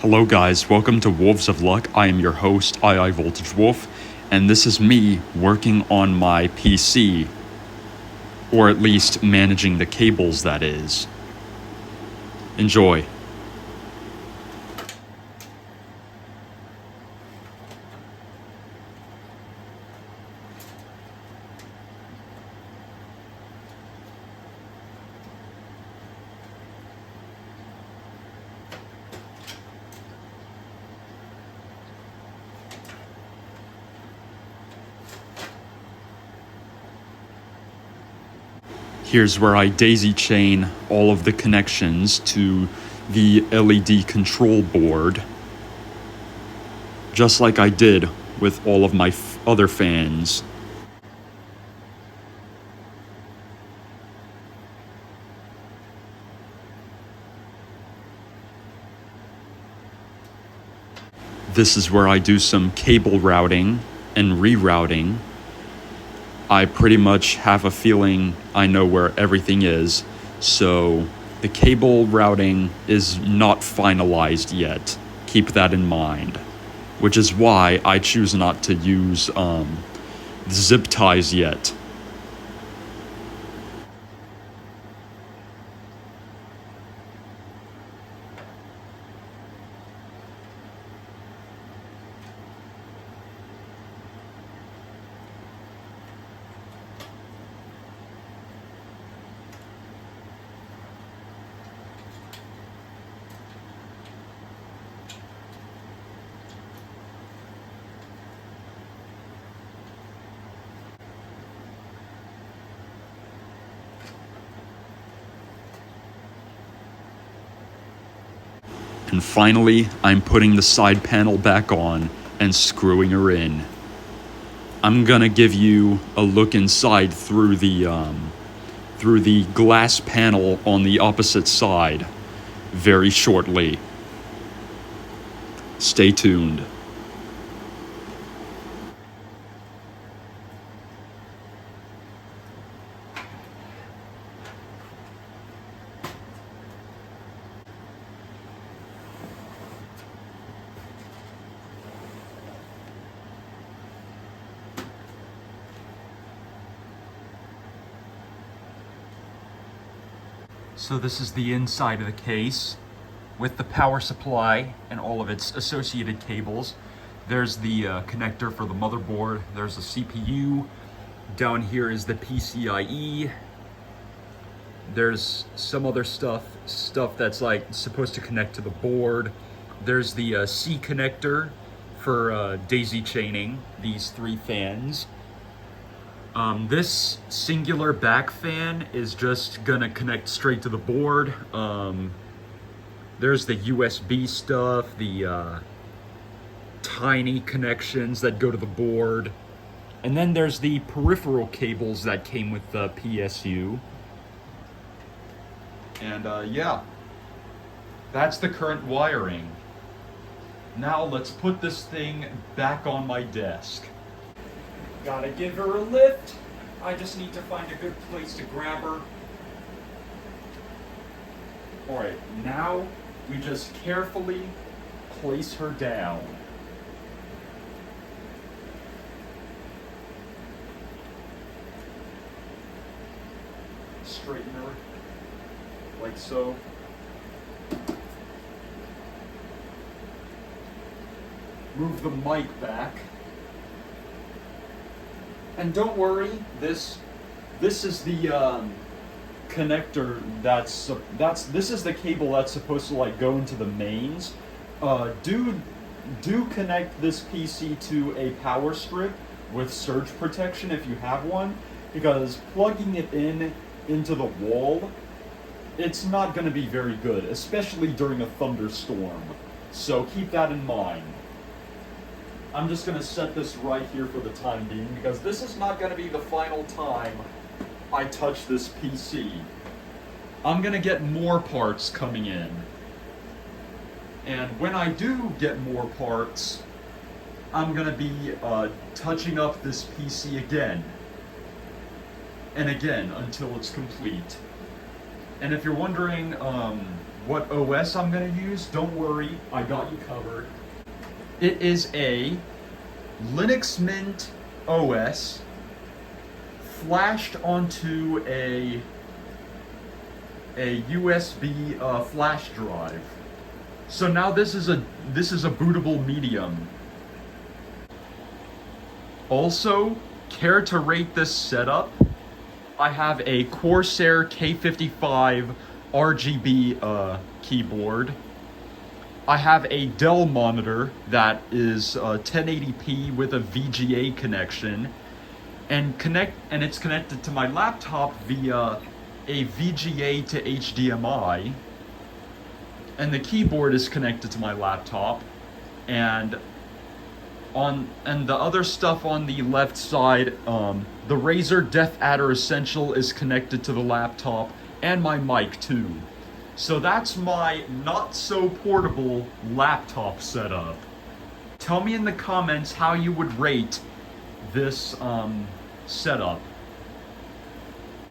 Hello guys, welcome to Wolves of Luck. I am your host, II Voltage Wolf, and this is me working on my PC, or at least managing the cables, that is. Enjoy. Here's where I daisy chain all of the connections to the LED control board, just like I did with all of my other fans. This is where I do some cable routing and rerouting. I pretty much have a feeling I know where everything is, so the cable routing is not finalized yet. Keep that in mind. Which is why I choose not to use zip ties yet. And finally, I'm putting the side panel back on and screwing her in. I'm gonna give you a look inside through the glass panel on the opposite side very shortly. Stay tuned. So this is the inside of the case with the power supply and all of its associated cables. There's the connector for the motherboard. There's the CPU. Down here is the PCIe. There's some other stuff that's like supposed to connect to the board. There's the C connector for daisy chaining these three fans. This singular back fan is just gonna connect straight to the board. There's the USB stuff, the tiny connections that go to the board. And then there's the peripheral cables that came with the PSU. And yeah, that's the current wiring. Now let's put this thing back on my desk. Gotta give her a lift. I just need to find a good place to grab her. Alright, now we just carefully place her down. Straighten her, like so. Move the mic back. And don't worry, this is the connector this is the cable that's supposed to like go into the mains. Do connect this PC to a power strip with surge protection if you have one, because plugging it into the wall, it's not going to be very good, especially during a thunderstorm. So keep that in mind. I'm just going to set this right here for the time being, because this is not going to be the final time I touch this PC. I'm going to get more parts coming in. And when I do get more parts, I'm going to be touching up this PC again and again until it's complete. And if you're wondering what OS I'm going to use, don't worry, I got you covered. It is a Linux Mint OS flashed onto a USB flash drive. So now this is a bootable medium. Also, care to rate this setup? I have a Corsair K55 RGB keyboard. I have a Dell monitor that is 1080p with a VGA connection, and it's connected to my laptop via a VGA to HDMI. And the keyboard is connected to my laptop, and the other stuff on the left side, the Razer Death Adder Essential is connected to the laptop, and my mic too. So that's my not so portable laptop setup. Tell me in the comments how you would rate this setup.